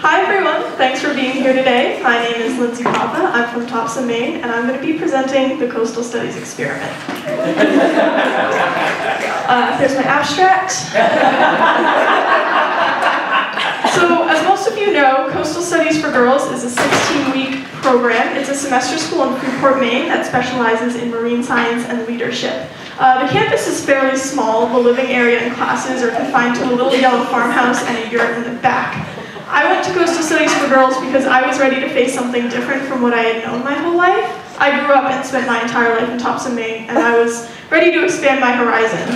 Hi everyone, thanks for being here today. My name is Lindsey. I'm from Topsom, Maine, and I'm going to be presenting the Coastal Studies experiment. There's my abstract. So, as most of you know, Coastal Studies for Girls is a 16-week program. It's a semester school in Freeport, Maine that specializes in marine science and leadership. The campus is fairly small. The living area and classes are confined to a little yellow farmhouse and a yurt in the back. I went to Coastal Studies for Girls because I was ready to face something different from what I had known my whole life. I grew up and spent my entire life in Topsom, Maine, and I was ready to expand my horizons.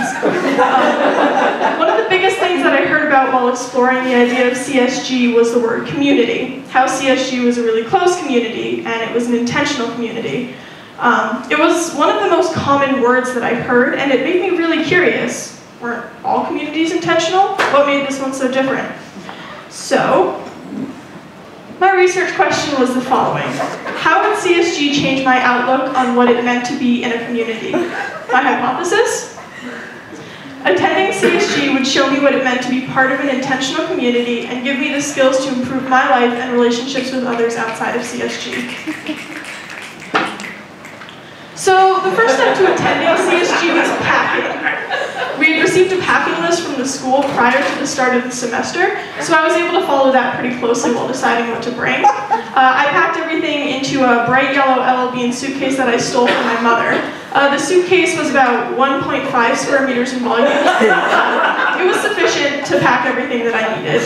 One of the biggest things that I heard about while exploring the idea of CSG was the word community. How CSG was a really close community, and it was an intentional community. It was one of the most common words that I heard, and it made me really curious. Weren't all communities intentional? What made this one so different? So, my research question was the following. How would CSG change my outlook on what it meant to be in a community? My hypothesis? Attending CSG would show me what it meant to be part of an intentional community and give me the skills to improve my life and relationships with others outside of CSG. So, the first step to attending CSG was packing. We had received a packing list from the school prior to the start of the semester, so I was able to follow that pretty closely while deciding what to bring. I packed everything into a bright yellow LL Bean suitcase that I stole from my mother. The suitcase was about 1.5 square meters in volume. It was sufficient to pack everything that I needed.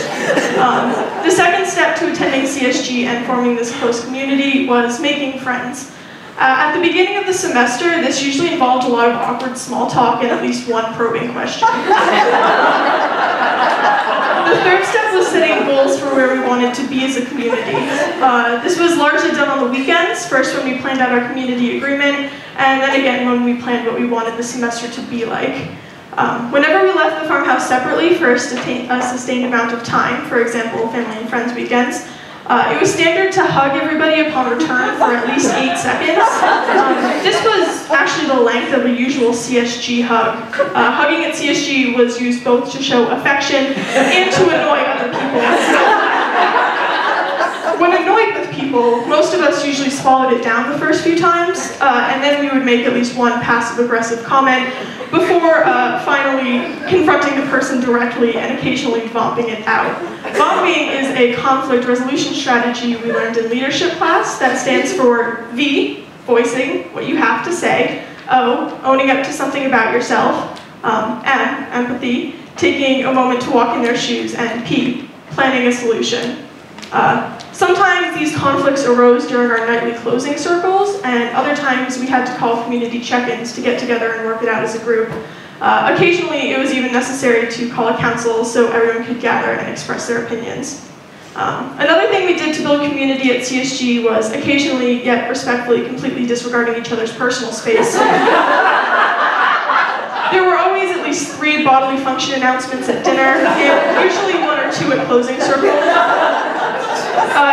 The second step to attending CSG and forming this close community was making friends. At the beginning of the semester, this usually involved a lot of awkward small talk and at least one probing question. The third step was setting goals for where we wanted to be as a community. This was largely done on the weekends, first when we planned out our community agreement, and then again when we planned what we wanted the semester to be like. Whenever we left the farmhouse separately for a sustained amount of time, for example, family and friends weekends, it was standard to hug everybody upon return for at least 8 seconds. This was actually the length of a usual CSG hug. Hugging at CSG was used both to show affection and to annoy other people. When annoyed with people, most of us usually swallowed it down the first few times, and then we would make at least one passive-aggressive comment before finally confronting the person directly and occasionally vomping it out. Vomping is a conflict resolution strategy we learned in leadership class that stands for V, voicing what you have to say, O, owning up to something about yourself, M, empathy, taking a moment to walk in their shoes, and P, planning a solution. Sometimes these conflicts arose during our nightly closing circles, and other times we had to call community check-ins to get together and work it out as a group. Occasionally, it was even necessary to call a council so everyone could gather and express their opinions. Another thing we did to build community at CSG was occasionally, yet respectfully, completely disregarding each other's personal space. There were always at least 3 bodily function announcements at dinner, and usually 1 or 2 at closing circles.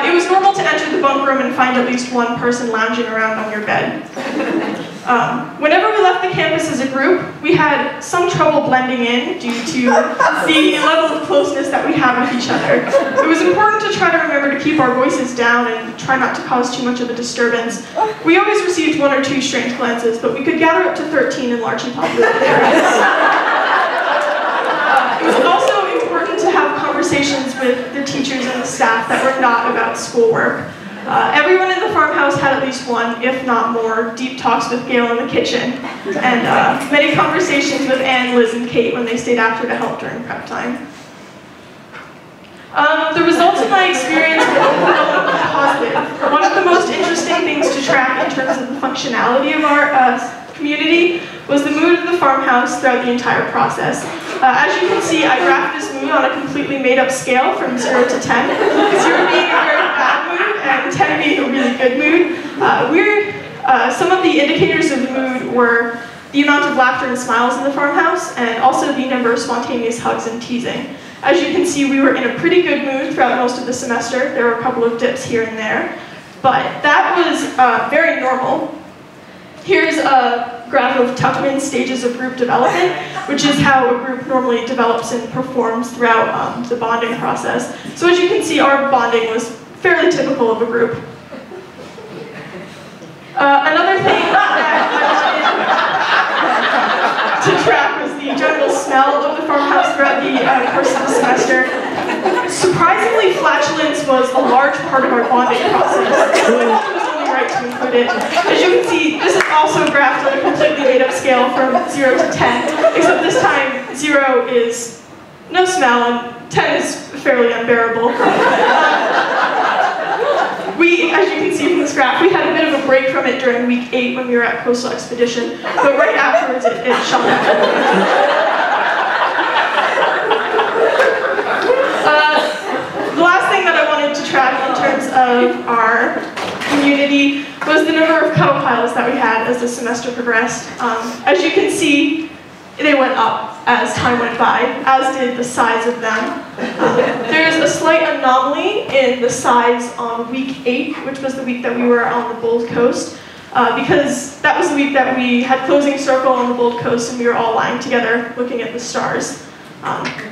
It was normal to enter the bunk room and find at least 1 person lounging around on your bed. Whenever we left the campus as a group, we had some trouble blending in due to the level of closeness that we have with each other. It was important to try to remember to keep our voices down and try not to cause too much of a disturbance. We always received 1 or 2 strange glances, but we could gather up to 13 in largely populated areas. It was also important to have conversations with the teachers and the staff that were not about schoolwork. Everyone in the farmhouse had at least 1, if not more, deep talks with Gail in the kitchen, and many conversations with Anne, Liz, and Kate when they stayed after to help during prep time. The results of my experience were overwhelmingly positive. One of the most interesting things to track in terms of the functionality of our community was the mood of the farmhouse throughout the entire process. As you can see, I graphed this mood on a completely made-up scale from 0 to 10, 0 being a very bad mood and 10 being a really good mood. Some of the indicators of the mood were the amount of laughter and smiles in the farmhouse, and also the number of spontaneous hugs and teasing. As you can see, we were in a pretty good mood throughout most of the semester. There were a couple of dips here and there, but that was very normal. Here's graph of Tuckman's stages of group development, which is how a group normally develops and performs throughout the bonding process. So as you can see, our bonding was fairly typical of a group. Another thing that I wanted to track was the general smell of the farmhouse throughout the course of the semester. Surprisingly, flatulence was a large part of our bonding process. So I thought it was only right to include it. As you can see, this is also graphed on a completely made-up scale from 0 to 10, except this time 0 is no smell and 10 is fairly unbearable. As you can see from this graph, we had a bit of a break from it during week 8 when we were at coastal expedition, but right afterwards it shot up. The last thing that I wanted to track in terms of our community was the number of cuddle piles that we had as the semester progressed. As you can see, they went up as time went by, as did the size of them. There's a slight anomaly in the size on week 8, which was the week that we were on the Gold Coast, because that was the week that we had closing circle on the Gold Coast and we were all lying together looking at the stars.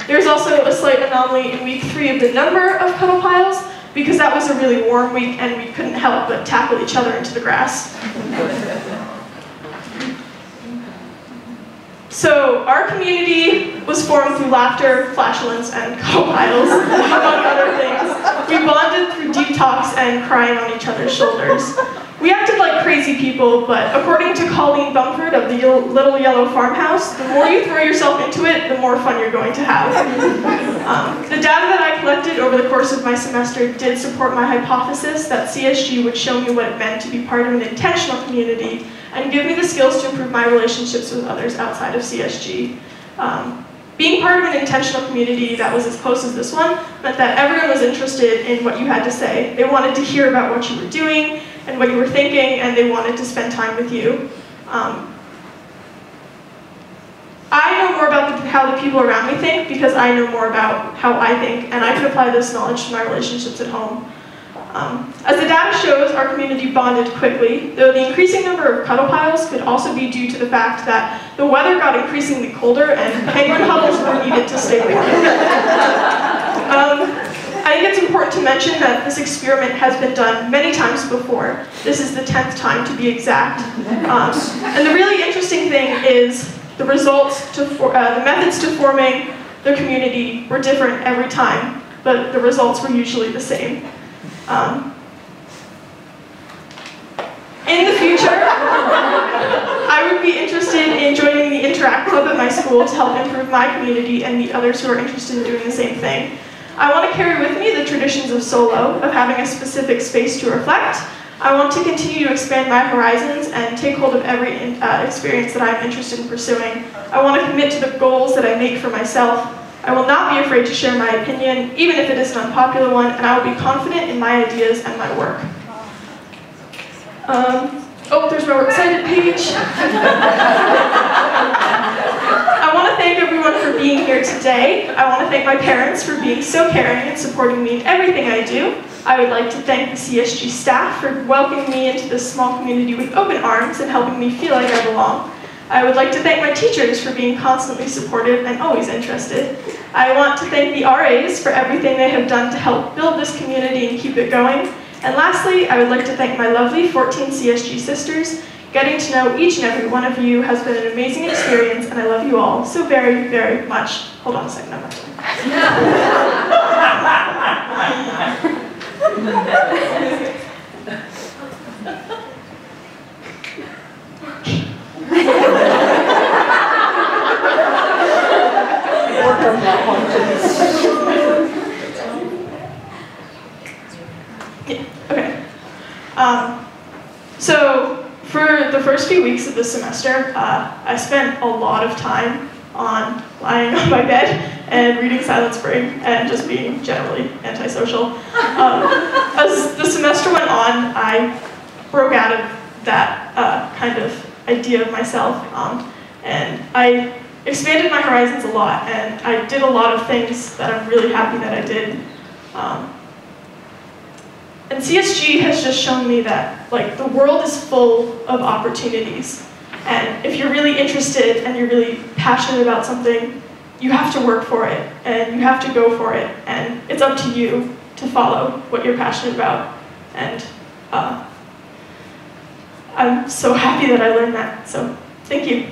There's also a slight anomaly in week 3 of the number of cuddle piles, because that was a really warm week and we couldn't help but tackle each other into the grass. So our community was formed through laughter, flatulence, and cuddle piles, among other things. We bonded through deep talks and crying on each other's shoulders. We acted like crazy people, but according to Colleen Bumford of the Little Yellow Farmhouse, the more you throw yourself into it, the more fun you're going to have. The data that I collected over the course of my semester did support my hypothesis that CSG would show me what it meant to be part of an intentional community and give me the skills to improve my relationships with others outside of CSG. Being part of an intentional community that was as close as this one meant that everyone was interested in what you had to say. They wanted to hear about what you were doing and what you were thinking, and they wanted to spend time with you. I know more about how the people around me think because I know more about how I think, and I can apply this knowledge to my relationships at home. As the data shows, our community bonded quickly, though the increasing number of cuddle piles could also be due to the fact that the weather got increasingly colder and penguin huddles were needed to stay warm. I think it's important to mention that this experiment has been done many times before. This is the 10th time to be exact. And the really interesting thing is the results to the methods to forming the community were different every time, but the results were usually the same. In the future, I would be interested in joining the Interact Club at my school to help improve my community and meet others who are interested in doing the same thing. I want to carry with me the traditions of solo, of having a specific space to reflect. I want to continue to expand my horizons and take hold of every experience that I'm interested in pursuing. I want to commit to the goals that I make for myself. I will not be afraid to share my opinion, even if it is an unpopular one, and I will be confident in my ideas and my work. Oh, there's my works cited page. I want to thank everyone for being here today. I want to thank my parents for being so caring and supporting me in everything I do. I would like to thank the CSG staff for welcoming me into this small community with open arms and helping me feel like I belong. I would like to thank my teachers for being constantly supportive and always interested. I want to thank the RAs for everything they have done to help build this community and keep it going. And lastly, I would like to thank my lovely 14 CSG sisters. Getting to know each and every one of you has been an amazing experience, and I love you all so very, very much. Hold on a second, I'm not Okay. So for the first few weeks of this semester, I spent a lot of time on lying on my bed and reading Silent Spring and just being generally antisocial. As the semester went on, I broke out of that kind of idea of myself, and I expanded my horizons a lot, and I did a lot of things that I'm really happy that I did. And CSG has just shown me that, like, the world is full of opportunities. And if you're really interested and you're really passionate about something, you have to work for it, and you have to go for it, and it's up to you to follow what you're passionate about. And I'm so happy that I learned that, so thank you.